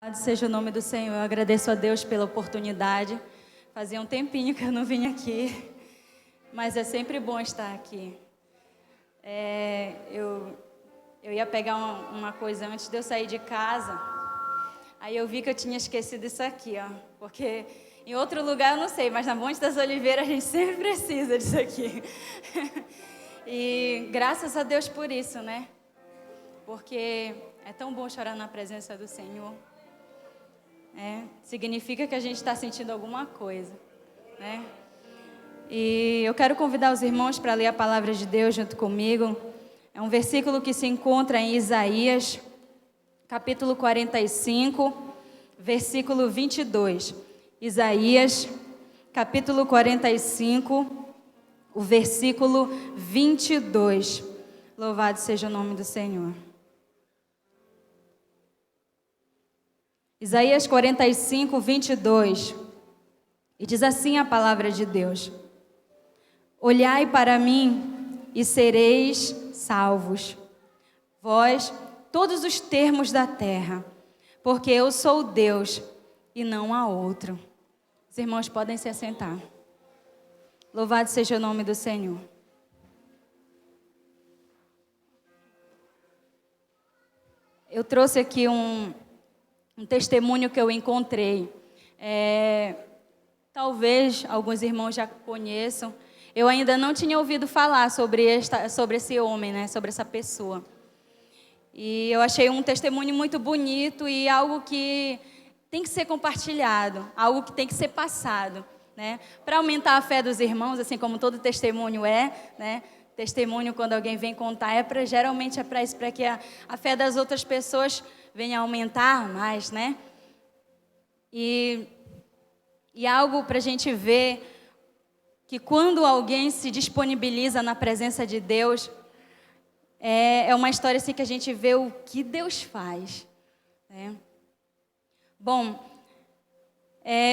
Louvado seja o nome do Senhor. Eu agradeço a Deus pela oportunidade. Fazia um tempinho que eu não vim aqui, mas é sempre bom estar aqui. Eu ia pegar uma coisa antes de eu sair de casa. Aí eu vi que eu tinha esquecido isso aqui, ó. Porque em outro lugar eu não sei, mas na Monte das Oliveiras a gente sempre precisa disso aqui. E graças a Deus por isso, né? Porque é tão bom chorar na presença do Senhor. Significa que a gente está sentindo alguma coisa, né? E eu quero convidar os irmãos para ler a palavra de Deus junto comigo. É um versículo que se encontra em Isaías, capítulo 45, versículo 22. Isaías, capítulo 45, o versículo 22. Louvado seja o nome do Senhor. Isaías 45, 22. E diz assim a palavra de Deus: Olhai para mim e sereis salvos, vós, todos os termos da terra, porque eu sou Deus e não há outro. Os irmãos podem se assentar. Louvado seja o nome do Senhor. Eu trouxe aqui um testemunho que eu encontrei. Talvez alguns irmãos já conheçam. Eu ainda não tinha ouvido falar sobre esse homem, né? Sobre essa pessoa. E eu achei um testemunho muito bonito e algo que tem que ser compartilhado, algo que tem que ser passado, né? Para aumentar a fé dos irmãos, assim como todo testemunho né? Testemunho, quando alguém vem contar, geralmente é para isso, para que a fé das outras pessoas venha a aumentar mais, né? E algo para a gente ver que quando alguém se disponibiliza na presença de Deus, é uma história assim que a gente vê o que Deus faz, né? Bom,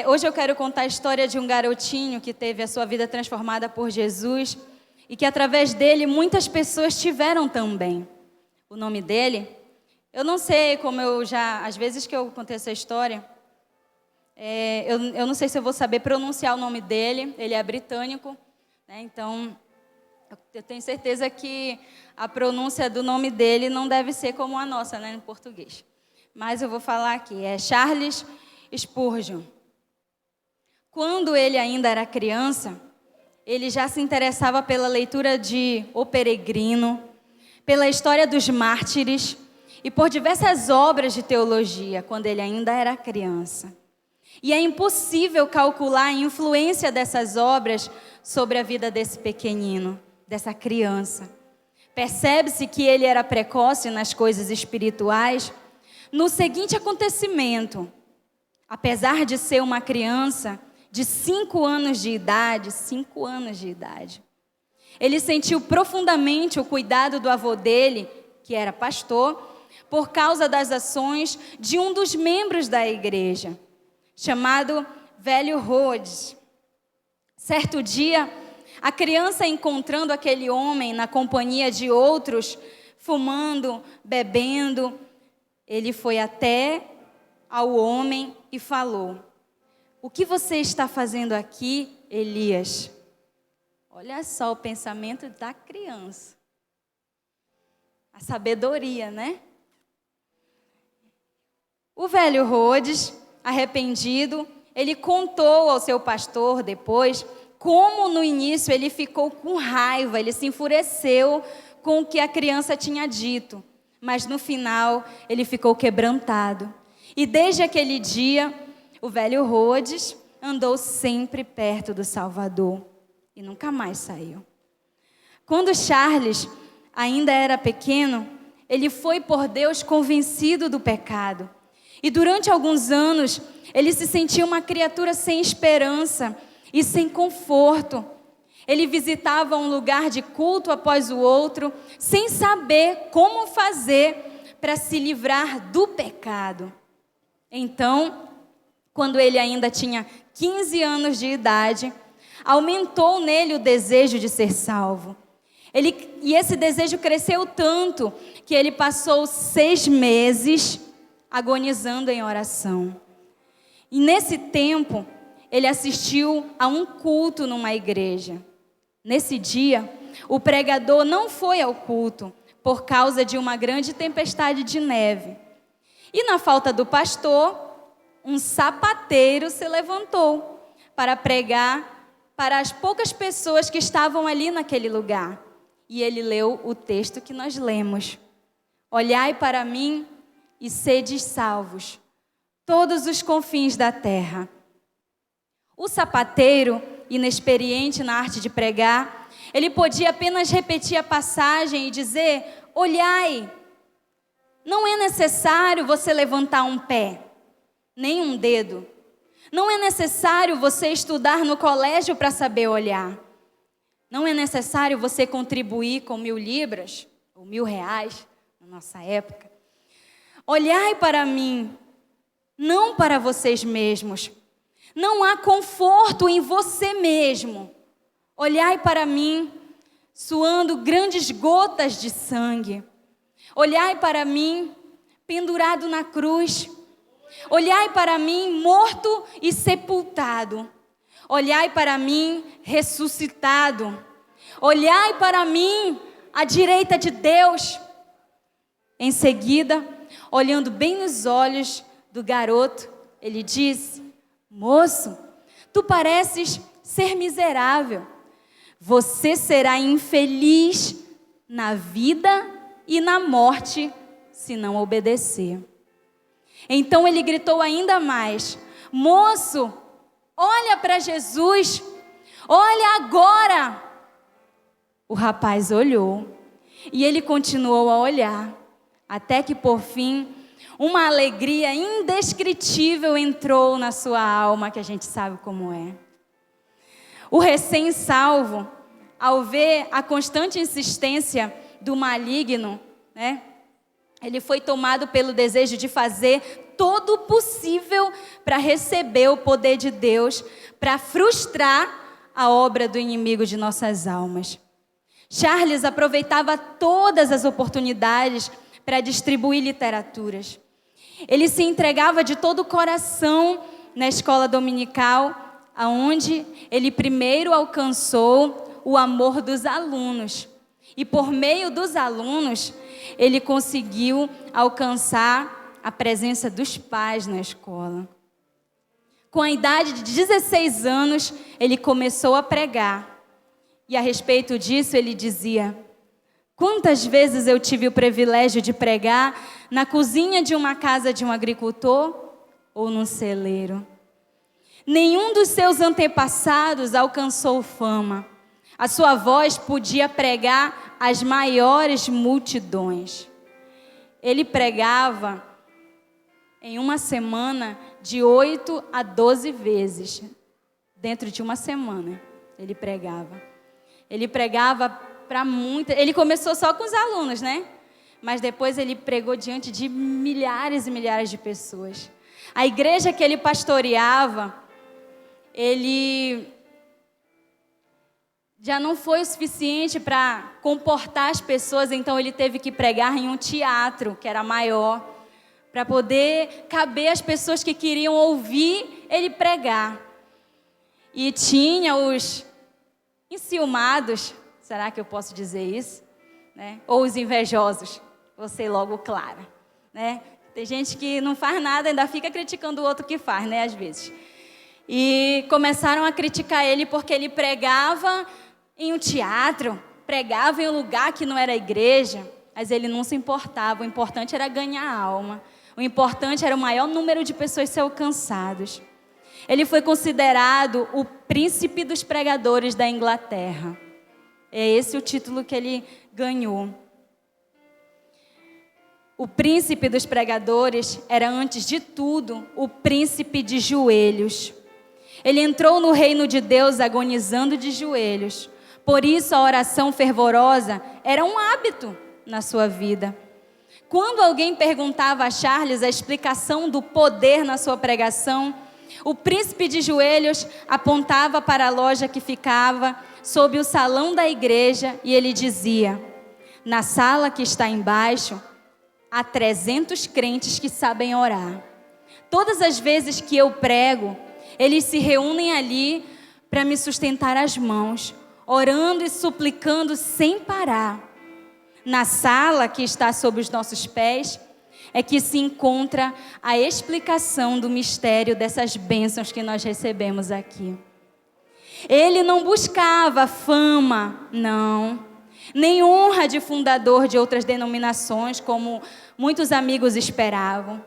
hoje eu quero contar a história de um garotinho que teve a sua vida transformada por Jesus e que através dele muitas pessoas tiveram também. O nome dele, eu não sei como às vezes que eu contei essa história, eu não sei se eu vou saber pronunciar o nome dele. Ele é britânico, né? Então eu tenho certeza que a pronúncia do nome dele não deve ser como a nossa, né, em português. Mas eu vou falar aqui, é Charles Spurgeon. Quando ele ainda era criança, ele já se interessava pela leitura de O Peregrino, pela história dos mártires e por diversas obras de teologia, quando ele ainda era criança. E é impossível calcular a influência dessas obras sobre a vida desse pequenino, dessa criança. Percebe-se que ele era precoce nas coisas espirituais no seguinte acontecimento: apesar de ser uma criança de 5 anos de idade, ele sentiu profundamente o cuidado do avô dele, que era pastor, por causa das ações de um dos membros da igreja, chamado Velho Rhodes. Certo dia, a criança, encontrando aquele homem na companhia de outros, fumando, bebendo, ele foi até ao homem e falou: O que você está fazendo aqui, Elias? Olha só o pensamento da criança. A sabedoria, né? O velho Rhodes, arrependido, ele contou ao seu pastor depois como no início ele ficou com raiva, ele se enfureceu com o que a criança tinha dito, mas no final ele ficou quebrantado. E desde aquele dia, o velho Rhodes andou sempre perto do Salvador e nunca mais saiu. Quando Charles ainda era pequeno, ele foi por Deus convencido do pecado. E durante alguns anos, ele se sentia uma criatura sem esperança e sem conforto. Ele visitava um lugar de culto após o outro, sem saber como fazer para se livrar do pecado. Então, quando ele ainda tinha 15 anos de idade, aumentou nele o desejo de ser salvo. E esse desejo cresceu tanto que ele passou 6 meses agonizando em oração. E nesse tempo, ele assistiu a um culto numa igreja. Nesse dia, o pregador não foi ao culto por causa de uma grande tempestade de neve. E na falta do pastor, um sapateiro se levantou para pregar para as poucas pessoas que estavam ali naquele lugar. E ele leu o texto que nós lemos. Olhai para mim e sedes salvos, todos os confins da terra. O sapateiro, inexperiente na arte de pregar, ele podia apenas repetir a passagem e dizer: olhai. Não é necessário você levantar um pé, nem um dedo. Não é necessário você estudar no colégio para saber olhar. Não é necessário você contribuir com 1.000 libras, ou R$1.000, na nossa época. Olhai para mim, não para vocês mesmos. Não há conforto em você mesmo. Olhai para mim, suando grandes gotas de sangue. Olhai para mim, pendurado na cruz. Olhai para mim, morto e sepultado. Olhai para mim, ressuscitado. Olhai para mim, à direita de Deus. Em seguida, olhando bem nos olhos do garoto, ele disse: moço, tu pareces ser miserável. Você será infeliz na vida e na morte se não obedecer. Então ele gritou ainda mais: moço, olha para Jesus, olha agora. O rapaz olhou e ele continuou a olhar, até que por fim uma alegria indescritível entrou na sua alma, que a gente sabe como é. O recém-salvo, ao ver a constante insistência do maligno, ele foi tomado pelo desejo de fazer todo o possível para receber o poder de Deus, para frustrar a obra do inimigo de nossas almas. Charles aproveitava todas as oportunidades para distribuir literaturas. Ele se entregava de todo o coração na escola dominical, aonde ele primeiro alcançou o amor dos alunos. E por meio dos alunos, ele conseguiu alcançar a presença dos pais na escola. Com a idade de 16 anos, ele começou a pregar. E a respeito disso, ele dizia: quantas vezes eu tive o privilégio de pregar na cozinha de uma casa de um agricultor ou num celeiro. Nenhum dos seus antepassados alcançou fama. A sua voz podia pregar as maiores multidões. Ele pregava em uma semana de 8 a 12 vezes. Dentro de uma semana, ele pregava. Ele pregava para muita. Ele começou só com os alunos, Mas depois ele pregou diante de milhares e milhares de pessoas. A igreja que ele pastoreava, ele já não foi o suficiente para comportar as pessoas, então ele teve que pregar em um teatro, que era maior, para poder caber as pessoas que queriam ouvir ele pregar. E tinha os enciumados, será que eu posso dizer isso? Ou os invejosos, vou ser logo clara. Tem gente que não faz nada, ainda fica criticando o outro que faz, às vezes. E começaram a criticar ele porque ele pregava em um teatro, pregava em um lugar que não era igreja, mas ele não se importava. O importante era ganhar alma. O importante era o maior número de pessoas ser alcançados. Ele foi considerado o príncipe dos pregadores da Inglaterra. É esse o título que ele ganhou. O príncipe dos pregadores era, antes de tudo, o príncipe de joelhos. Ele entrou no reino de Deus agonizando de joelhos. Por isso, a oração fervorosa era um hábito na sua vida. Quando alguém perguntava a Charles a explicação do poder na sua pregação, o príncipe de joelhos apontava para a loja que ficava sob o salão da igreja e ele dizia: na sala que está embaixo, há 300 crentes que sabem orar. Todas as vezes que eu prego, eles se reúnem ali para me sustentar as mãos, orando e suplicando sem parar. Na sala que está sob os nossos pés, é que se encontra a explicação do mistério dessas bênçãos que nós recebemos aqui. Ele não buscava fama, não, nem honra de fundador de outras denominações, como muitos amigos esperavam.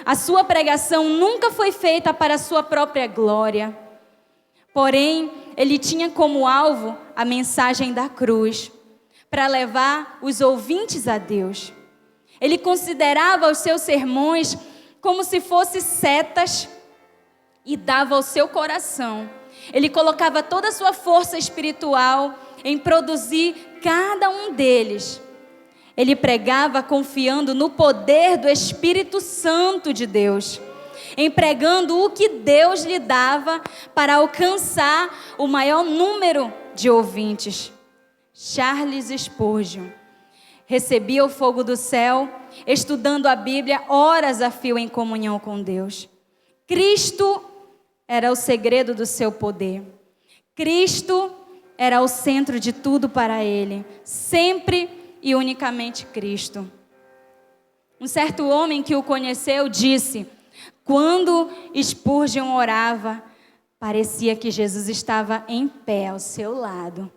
A sua pregação nunca foi feita para a sua própria glória. Porém, ele tinha como alvo a mensagem da cruz, para levar os ouvintes a Deus. Ele considerava os seus sermões como se fossem setas e dava ao seu coração. Ele colocava toda a sua força espiritual em produzir cada um deles. Ele pregava confiando no poder do Espírito Santo de Deus, empregando o que Deus lhe dava para alcançar o maior número de ouvintes. Charles Spurgeon recebia o fogo do céu, estudando a Bíblia horas a fio em comunhão com Deus. Cristo era o segredo do seu poder. Cristo era o centro de tudo para ele, sempre e unicamente Cristo. Um certo homem que o conheceu disse: quando Spurgeon orava, parecia que Jesus estava em pé ao seu lado.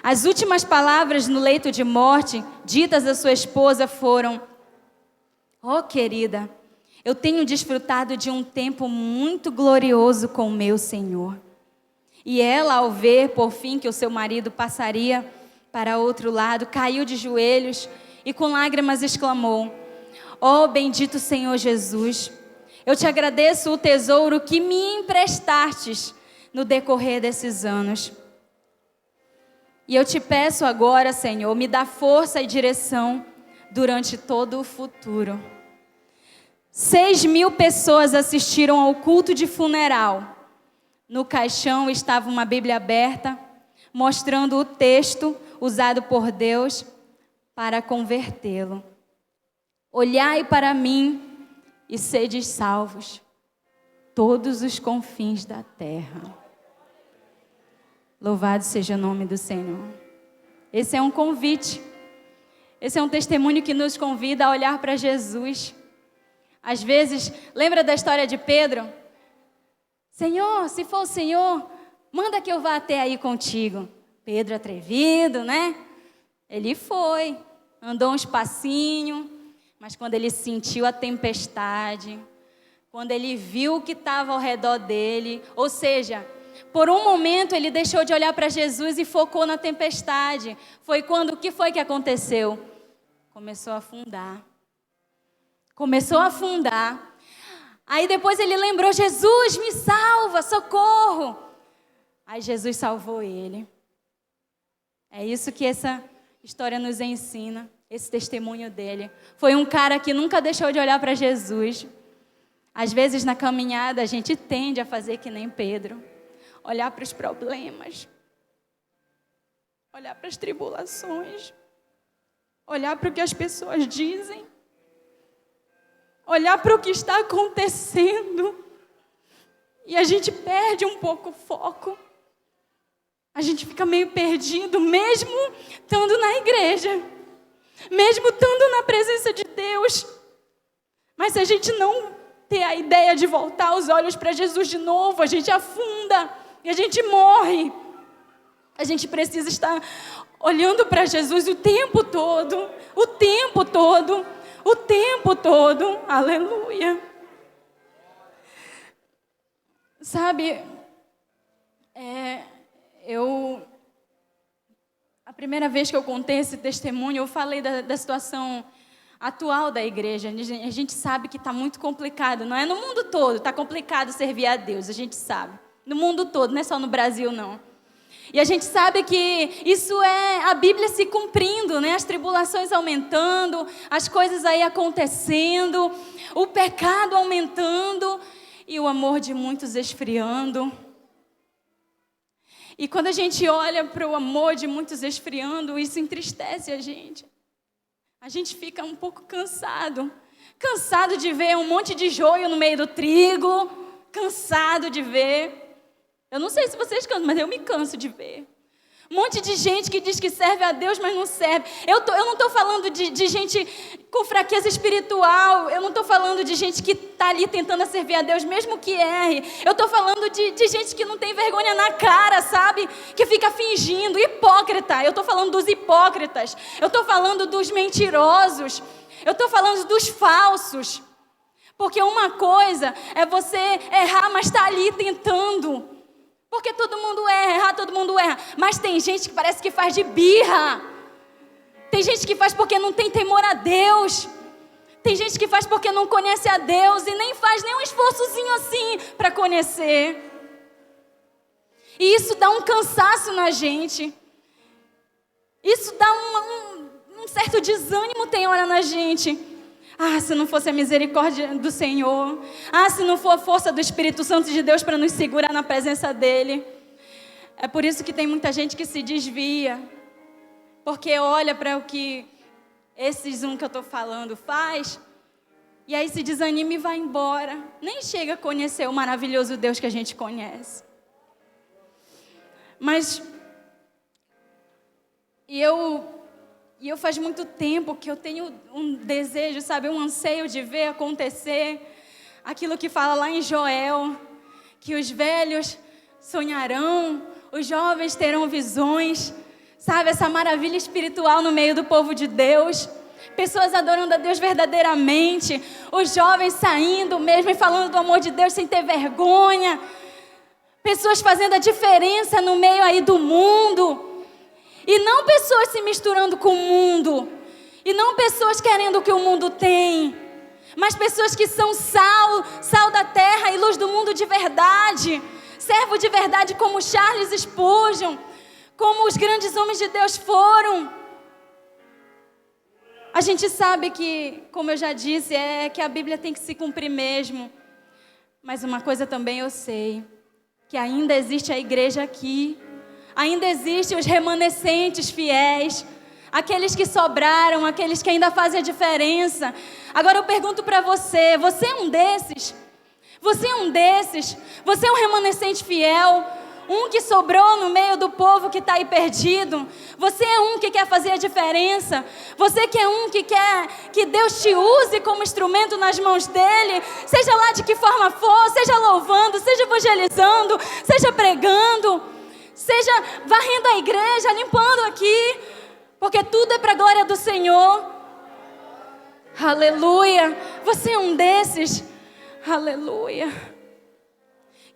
As últimas palavras no leito de morte, ditas à sua esposa, foram: "Oh, querida, eu tenho desfrutado de um tempo muito glorioso com o meu Senhor." E ela, ao ver, por fim, que o seu marido passaria para outro lado, caiu de joelhos e com lágrimas exclamou: "Oh, bendito Senhor Jesus, eu te agradeço o tesouro que me emprestastes no decorrer desses anos. E eu te peço agora, Senhor, me dá força e direção durante todo o futuro." 6.000 pessoas assistiram ao culto de funeral. No caixão estava uma Bíblia aberta, mostrando o texto usado por Deus para convertê-lo. "Olhai para mim e sedes salvos, todos os confins da terra." Louvado seja o nome do Senhor. Esse é um convite. Esse é um testemunho que nos convida a olhar para Jesus. Às vezes, lembra da história de Pedro? "Senhor, se for o Senhor, manda que eu vá até aí contigo." Pedro atrevido, né? Ele foi, andou uns passinhos, mas quando ele sentiu a tempestade, quando ele viu o que estava ao redor dele, ou seja, por um momento ele deixou de olhar para Jesus e focou na tempestade. Foi quando, o que foi que aconteceu? Começou a afundar. Começou a afundar. Aí depois ele lembrou: "Jesus, me salva, socorro." Aí Jesus salvou ele. É isso que essa história nos ensina, esse testemunho dele. Foi um cara que nunca deixou de olhar para Jesus. Às vezes na caminhada a gente tende a fazer que nem Pedro. Olhar para os problemas, olhar para as tribulações, olhar para o que as pessoas dizem, olhar para o que está acontecendo, e a gente perde um pouco o foco. A gente fica meio perdido, mesmo estando na igreja, mesmo estando na presença de Deus. Mas se a gente não ter a ideia de voltar os olhos para Jesus de novo, a gente afunda. E a gente morre. A gente precisa estar olhando para Jesus o tempo todo. O tempo todo. O tempo todo. Aleluia. Sabe, a primeira vez que eu contei esse testemunho, eu falei da situação atual da igreja. A gente sabe que está muito complicado, não é? No mundo todo está complicado servir a Deus, a gente sabe. No mundo todo, não é só no Brasil, não. E a gente sabe que isso é a Bíblia se cumprindo, né? As tribulações aumentando, as coisas aí acontecendo, o pecado aumentando e o amor de muitos esfriando. E quando a gente olha para o amor de muitos esfriando, isso entristece a gente. a gente fica um pouco cansado. Cansado de ver um monte de joio no meio do trigo. Cansado de ver. Eu não sei se vocês cansam, mas eu me canso de ver. Um monte de gente que diz que serve a Deus, mas não serve. Eu não estou falando de gente com fraqueza espiritual. Eu não estou falando de gente que está ali tentando servir a Deus, mesmo que erre. Eu estou falando de gente que não tem vergonha na cara, sabe? Que fica fingindo, hipócrita. Eu estou falando dos hipócritas. Eu estou falando dos mentirosos. Eu estou falando dos falsos. Porque uma coisa é você errar, mas está ali tentando. Porque todo mundo erra, errar todo mundo erra. Mas tem gente que parece que faz de birra. Tem gente que faz porque não tem temor a Deus. Tem gente que faz porque não conhece a Deus e nem faz nem um esforçozinho assim para conhecer. E isso dá um cansaço na gente. Isso dá um certo desânimo tem hora na gente. Ah, se não fosse a misericórdia do Senhor. Ah, se não for a força do Espírito Santo de Deus para nos segurar na presença dEle. É por isso que tem muita gente que se desvia. Porque olha para o que esses que eu estou falando faz. E aí se desanima e vai embora. Nem chega a conhecer o maravilhoso Deus que a gente conhece. Mas... E eu faz muito tempo que eu tenho um desejo, sabe, um anseio de ver acontecer aquilo que fala lá em Joel, que os velhos sonharão, os jovens terão visões, sabe, essa maravilha espiritual no meio do povo de Deus, pessoas adorando a Deus verdadeiramente, os jovens saindo mesmo e falando do amor de Deus sem ter vergonha, pessoas fazendo a diferença no meio aí do mundo. E não pessoas se misturando com o mundo. E não pessoas querendo o que o mundo tem. Mas pessoas que são sal da terra e luz do mundo de verdade. Servo de verdade como Charles Spurgeon. Como os grandes homens de Deus foram. A gente sabe que, como eu já disse, é que a Bíblia tem que se cumprir mesmo. Mas uma coisa também eu sei. Que ainda existe a igreja aqui. Ainda existem os remanescentes fiéis, aqueles que sobraram, aqueles que ainda fazem a diferença. Agora eu pergunto para você, você é um desses? Você é um desses? Você é um remanescente fiel? Um que sobrou no meio do povo que está aí perdido? Você é um que quer fazer a diferença? Você que é um que quer que Deus te use como instrumento nas mãos dEle? Seja lá de que forma for, seja louvando, seja evangelizando, seja pregando. Seja varrendo a igreja, limpando aqui, porque tudo é para a glória do Senhor. Aleluia. Você é um desses. Aleluia.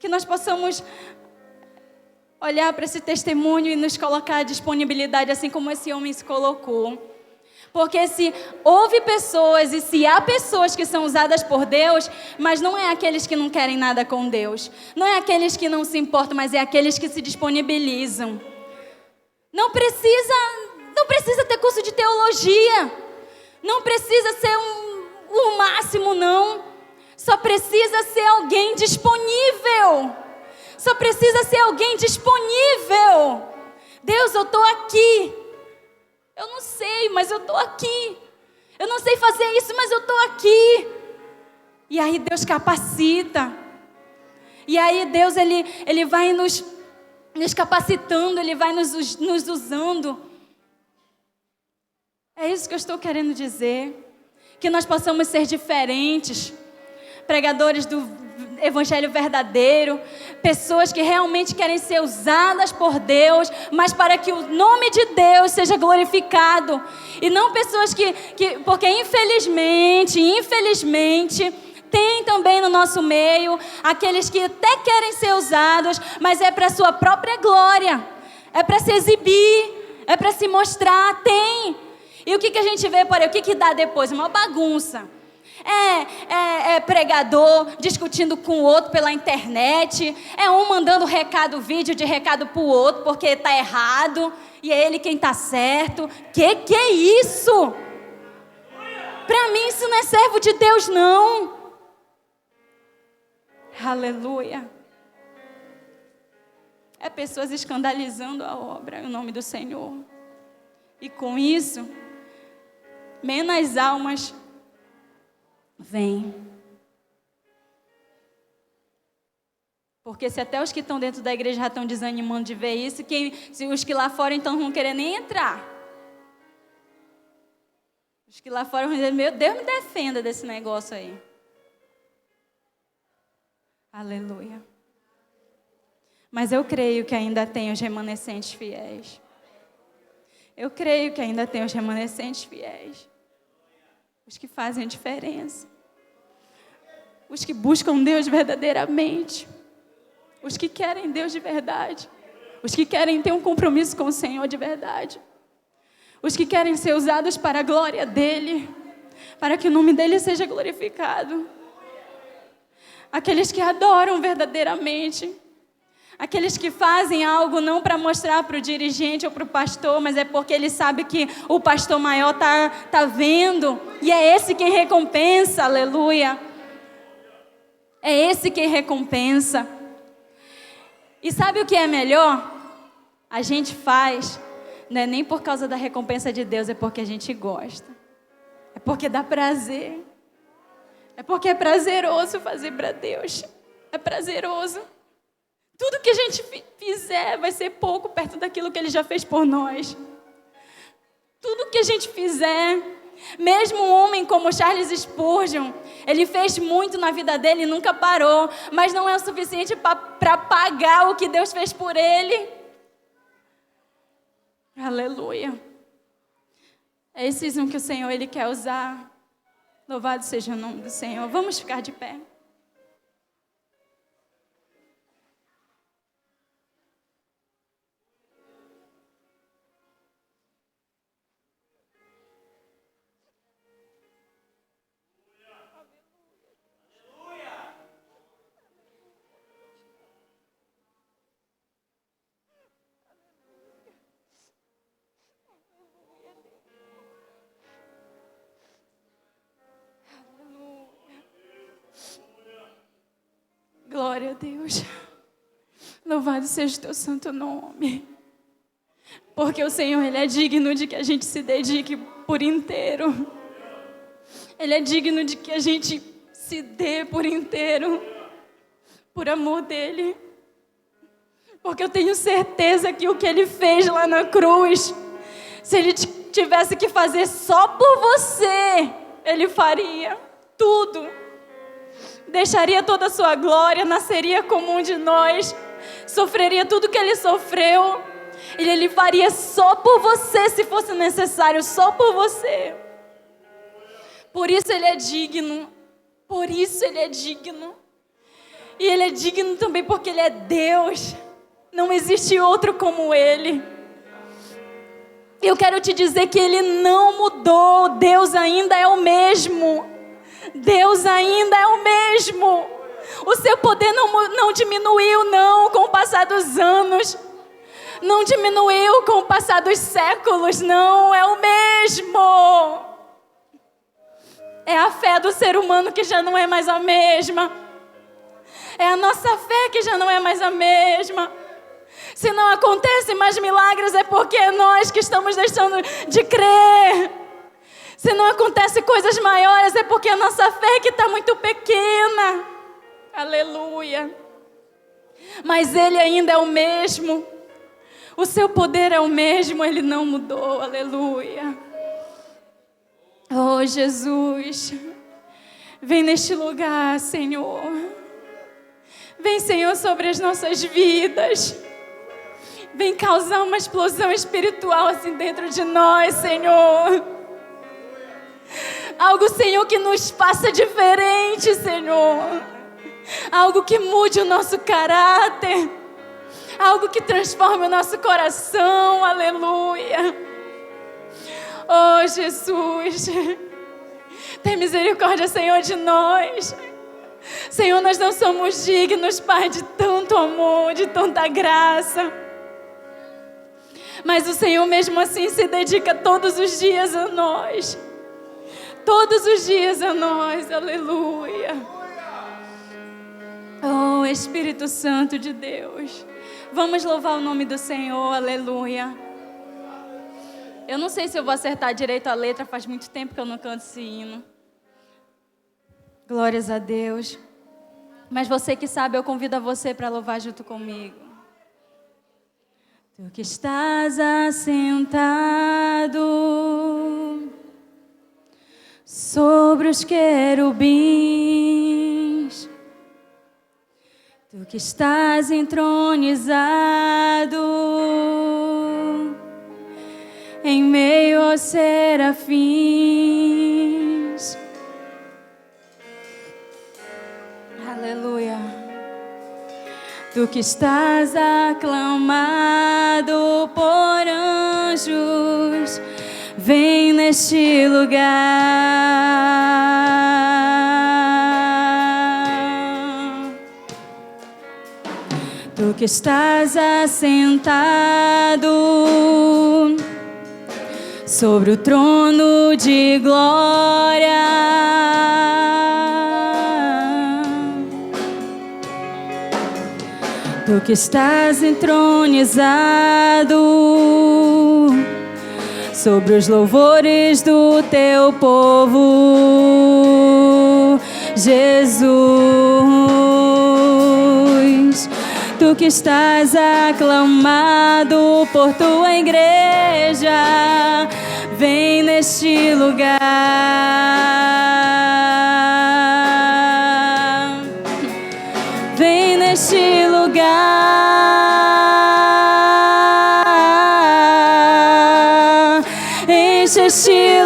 Que nós possamos olhar para esse testemunho e nos colocar à disponibilidade, assim como esse homem se colocou. Porque se houve pessoas e se há pessoas que são usadas por Deus, mas não é aqueles que não querem nada com Deus. Não é aqueles que não se importam, mas é aqueles que se disponibilizam. Não precisa ter curso de teologia. Não precisa ser o máximo, não. Só precisa ser alguém disponível. Só precisa ser alguém disponível. Deus, eu estou aqui. Eu não sei, mas eu estou aqui. Eu não sei fazer isso, mas eu estou aqui. E aí Deus capacita. E aí Deus, Ele vai nos capacitando, Ele vai nos usando. É isso que eu estou querendo dizer. Que nós possamos ser diferentes. Pregadores do evangelho verdadeiro, pessoas que realmente querem ser usadas por Deus, mas para que o nome de Deus seja glorificado, e não pessoas porque infelizmente, tem também no nosso meio, aqueles que até querem ser usados, mas é para a sua própria glória, é para se exibir, é para se mostrar, tem, e o que a gente vê, o que dá depois? Uma bagunça. É pregador discutindo com o outro pela internet. É um mandando vídeo de recado para o outro porque está errado. E é ele quem está certo. Que é isso? Para mim isso não é servo de Deus, não. Aleluia. É pessoas escandalizando a obra, em nome do Senhor. E com isso, menos almas, vem. Porque se até os que estão dentro da igreja já estão desanimando de ver isso, se os que lá fora então não vão querer nem entrar. Os que lá fora vão dizer, meu Deus, me defenda desse negócio aí. Aleluia. Mas eu creio que ainda tem os remanescentes fiéis. Eu creio que ainda tem os remanescentes fiéis. Os que fazem a diferença. Os que buscam Deus verdadeiramente. Os que querem Deus de verdade. Os que querem ter um compromisso com o Senhor de verdade. Os que querem ser usados para a glória dEle. Para que o nome dEle seja glorificado. Aqueles que adoram verdadeiramente. Aqueles que fazem algo não para mostrar para o dirigente ou para o pastor, mas é porque ele sabe que o pastor maior tá vendo. E é esse quem recompensa, aleluia. É esse quem recompensa. E sabe o que é melhor? A gente faz, não é nem por causa da recompensa de Deus, é porque a gente gosta. É porque dá prazer. É porque é prazeroso fazer para Deus. É prazeroso. Tudo que a gente fizer vai ser pouco perto daquilo que Ele já fez por nós. Tudo que a gente fizer, mesmo um homem como Charles Spurgeon, ele fez muito na vida dele e nunca parou, mas não é o suficiente para pagar o que Deus fez por ele. Aleluia. É esse que o Senhor Ele quer usar. Louvado seja o nome do Senhor. Vamos ficar de pé. Glória a Deus. Louvado seja o teu santo nome. Porque o Senhor, Ele é digno de que a gente se dedique por inteiro. Ele é digno de que a gente se dê por inteiro. Por amor dEle. Porque eu tenho certeza que o que Ele fez lá na cruz, se Ele tivesse que fazer só por você, Ele faria tudo. Deixaria toda a sua glória, nasceria como um de nós, sofreria tudo que Ele sofreu, e Ele faria só por você, se fosse necessário, só por você. Por isso Ele é digno, por isso Ele é digno. E Ele é digno também porque Ele é Deus, não existe outro como Ele. Eu quero te dizer que Ele não mudou, Deus ainda é o mesmo. Deus ainda é o mesmo. O seu poder não diminuiu, não, com o passar dos anos. Não diminuiu com o passar dos séculos, não. É o mesmo. É a fé do ser humano que já não é mais a mesma. É a nossa fé que já não é mais a mesma. Se não acontecem mais milagres, é porque é nós que estamos deixando de crer. Se não acontecem coisas maiores, é porque a nossa fé que está muito pequena. Aleluia. Mas Ele ainda é o mesmo. O seu poder é o mesmo, Ele não mudou. Aleluia. Oh, Jesus. Vem neste lugar, Senhor. Vem, Senhor, sobre as nossas vidas. Vem causar uma explosão espiritual assim dentro de nós, Senhor. Algo, Senhor, que nos faça diferente, Senhor. Algo que mude o nosso caráter. Algo que transforme o nosso coração. Aleluia. Oh, Jesus. Tem misericórdia, Senhor, de nós. Senhor, nós não somos dignos, Pai, de tanto amor, de tanta graça. Mas o Senhor mesmo assim se dedica todos os dias a nós. Todos os dias a nós, aleluia. Oh, Espírito Santo de Deus. Vamos louvar o nome do Senhor, aleluia. Eu não sei se eu vou acertar direito a letra, faz muito tempo que eu não canto esse hino. Glórias a Deus. Mas você que sabe, eu convido a você para louvar junto comigo. Tu que estás assentado sobre os querubins, tu que estás entronizado em meio aos serafins. Aleluia. Tu que estás aclamado por anjos, vem neste lugar. Tu que estás assentado sobre o trono de glória, tu que estás entronizado sobre os louvores do teu povo, Jesus. Tu que estás aclamado por tua igreja, vem neste lugar. Vem neste lugar. Enche este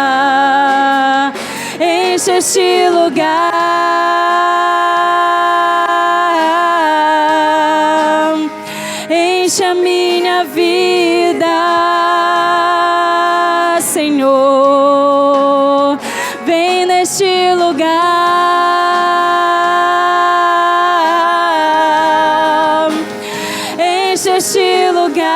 lugar. Enche este lugar. Enche a minha vida, Senhor. Vem neste lugar. Enche este lugar.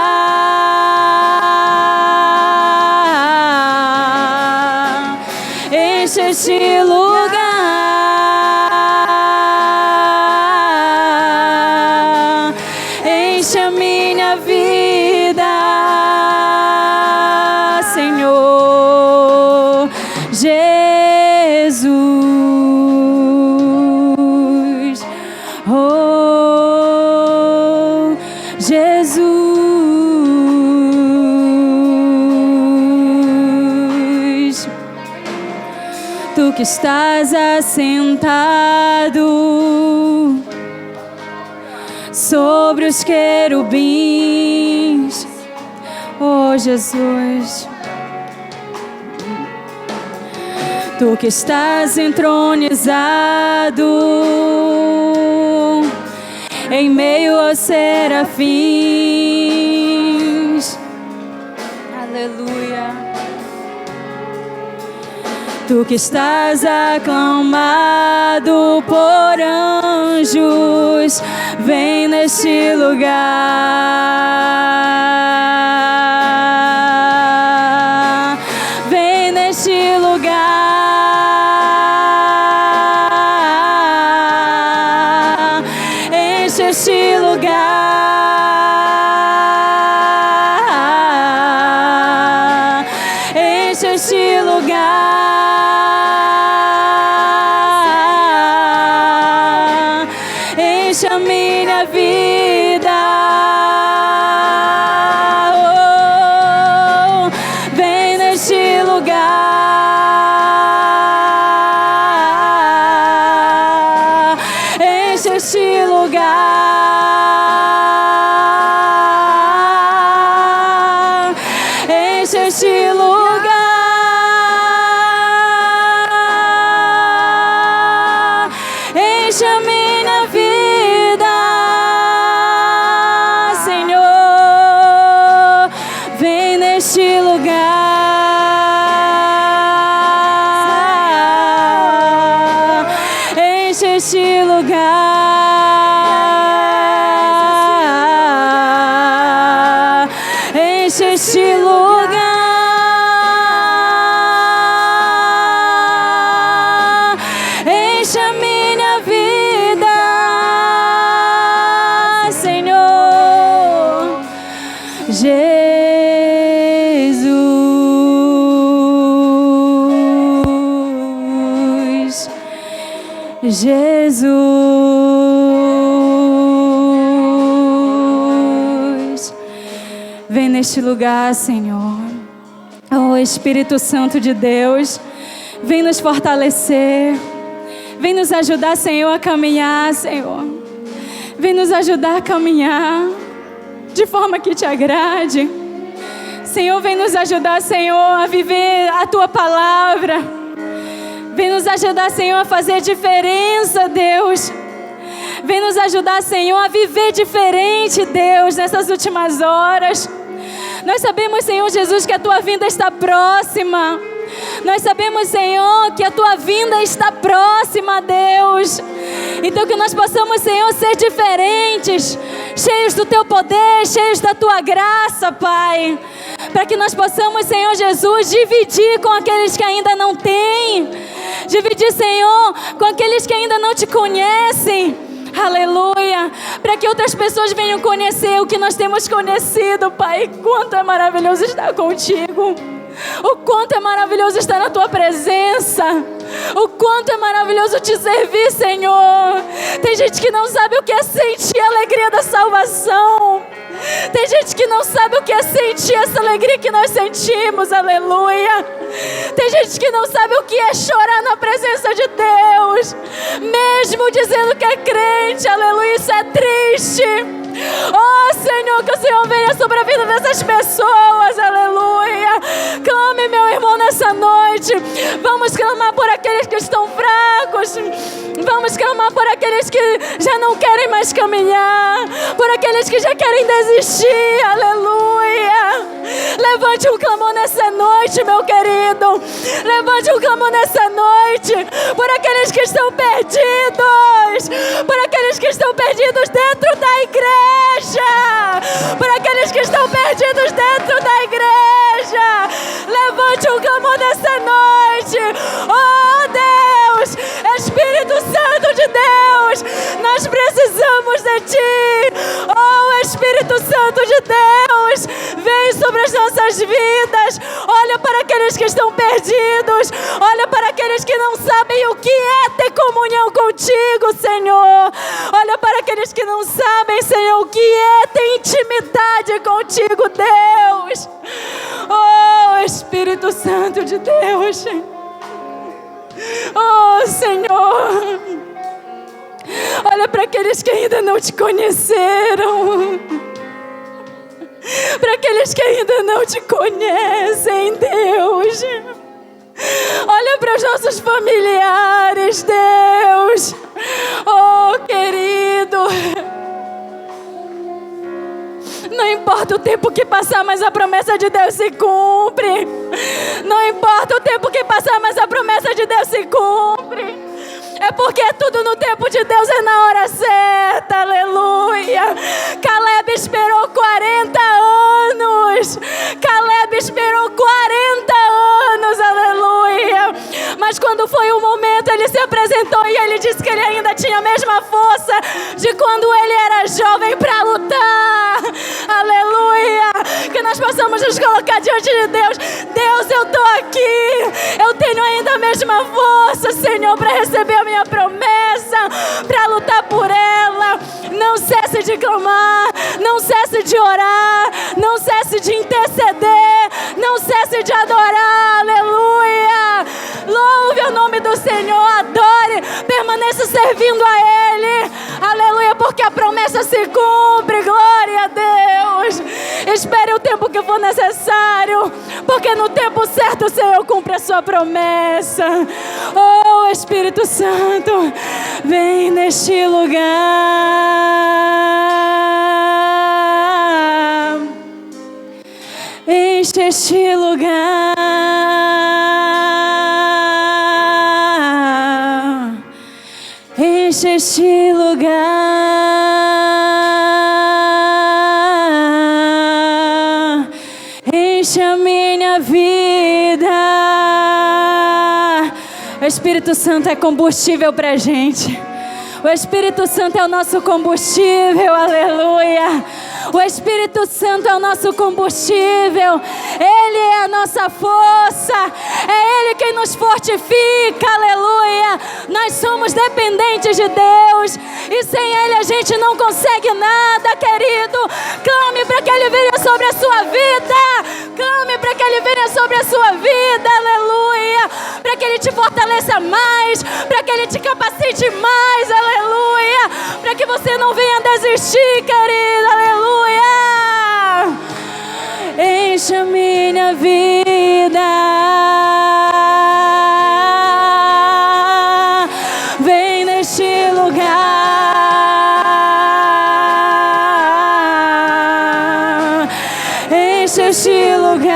Enche este lugar. Enche a minha vida, Senhor Jesus. Oh, Jesus. Tu que estás assentado sobre os querubins, oh Jesus. Tu que estás entronizado em meio aos serafins, aleluia. Tu que estás aclamado por anjos, vem neste lugar. Vem neste lugar. Enche este lugar. Enche este lugar. Enche a minha vida. Oh, vem neste lugar. Enche este lugar. Enche este lugar. Enche a minha vida. Jesus. Vem neste lugar, Senhor. Oh, Espírito Santo de Deus, vem nos fortalecer. Vem nos ajudar, Senhor, a caminhar, Senhor. Vem nos ajudar a caminhar de forma que te agrade. Senhor, vem nos ajudar, Senhor, a viver a Tua palavra. Vem nos ajudar, Senhor, a fazer diferença, Deus. Vem nos ajudar, Senhor, a viver diferente, Deus, nessas últimas horas. Nós sabemos, Senhor Jesus, que a Tua vinda está próxima. Nós sabemos, Senhor, que a Tua vinda está próxima, Deus. Então que nós possamos, Senhor, ser diferentes, cheios do Teu poder, cheios da Tua graça, Pai. Para que nós possamos, Senhor Jesus, dividir com aqueles que ainda não têm. Dividir, Senhor, com aqueles que ainda não Te conhecem. Aleluia. Para que outras pessoas venham conhecer o que nós temos conhecido, Pai. Quanto é maravilhoso estar contigo. O quanto é maravilhoso estar na Tua presença. O quanto é maravilhoso Te servir, Senhor. Tem gente que não sabe o que é sentir a alegria da salvação. Tem gente que não sabe o que é sentir essa alegria que nós sentimos, aleluia. Tem gente que não sabe o que é chorar na presença de Deus, mesmo dizendo que é crente, aleluia, isso é triste. Oh Senhor, que o Senhor venha sobre a vida dessas pessoas, aleluia. Clame, meu irmão, nessa noite. Vamos clamar por aqueles que estão fracos. Vamos clamar por aqueles que já não querem mais caminhar, por aqueles que já querem desistir, aleluia. Levante um clamor nessa noite, meu querido. Levante um clamor nessa noite por aqueles que estão perdidos, por aqueles que estão perdidos dentro da igreja, por aqueles que estão perdidos dentro da igreja. Levante um clamor nessa noite. Oh Deus, Espírito Santo de Deus, nós precisamos de Ti. Oh Espírito Santo de Deus, vem sobre as nossas vidas. Olha para aqueles que estão perdidos. Olha para aqueles que não sabem o que é ter comunhão contigo, Senhor. Olha para aqueles que não sabem, Senhor, o que é ter intimidade contigo, Deus. Oh Espírito Santo de Deus. Oh Senhor, olha para aqueles que ainda não Te conheceram, para aqueles que ainda não Te conhecem, Deus. Olha para os nossos familiares, Deus. Oh querido, não importa o tempo que passar, mas a promessa de Deus se cumpre. Não importa o tempo que passar, mas a promessa de Deus se cumpre. É porque tudo no tempo de Deus é na hora certa, aleluia. Caleb esperou 40 anos. Caleb esperou 40 anos, aleluia. Mas quando foi o momento, ele se apresentou e ele disse que ele ainda tinha a mesma força de quando ele era jovem para lutar. Aleluia. Que nós possamos nos colocar diante de Deus. Deus, eu estou aqui. Eu tenho ainda a mesma força, Senhor, para receber a minha promessa, para lutar por ela. Não cesse de clamar, não cesse de orar, não cesse de interceder, não cesse de adorar, aleluia. Louve o nome do Senhor, adore, permaneça servindo a Ele, aleluia, porque a promessa se cumpre, glória a Deus. Espere o tempo que for necessário, porque no tempo certo o Senhor cumpre a sua promessa. Oh Espírito Santo, vem neste lugar, enche este lugar, enche este lugar, enche a minha vida. O Espírito Santo é combustível pra gente. O Espírito Santo é o nosso combustível, aleluia. O Espírito Santo é o nosso combustível. Ele é a nossa força. É Ele quem nos fortifica, aleluia. aleluia. Nós somos dependentes de Deus e sem Ele a gente não consegue nada, querido. Clame para que Ele venha sobre a sua vida. Clame para que Ele venha sobre a sua vida, aleluia. Para que Ele te fortaleça mais, para que Ele te capacite mais, aleluia. Para que você não venha desistir, querido, aleluia. Enche a minha vida, vem neste lugar, enche este lugar,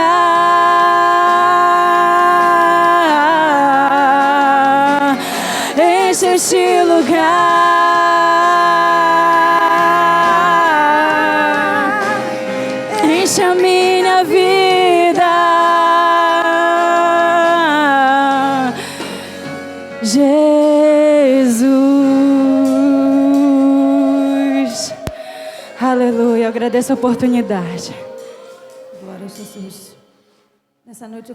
enche este lugar, enche a minha vida, Jesus. Aleluia, eu agradeço a oportunidade. Glória a Jesus. Nessa noite eu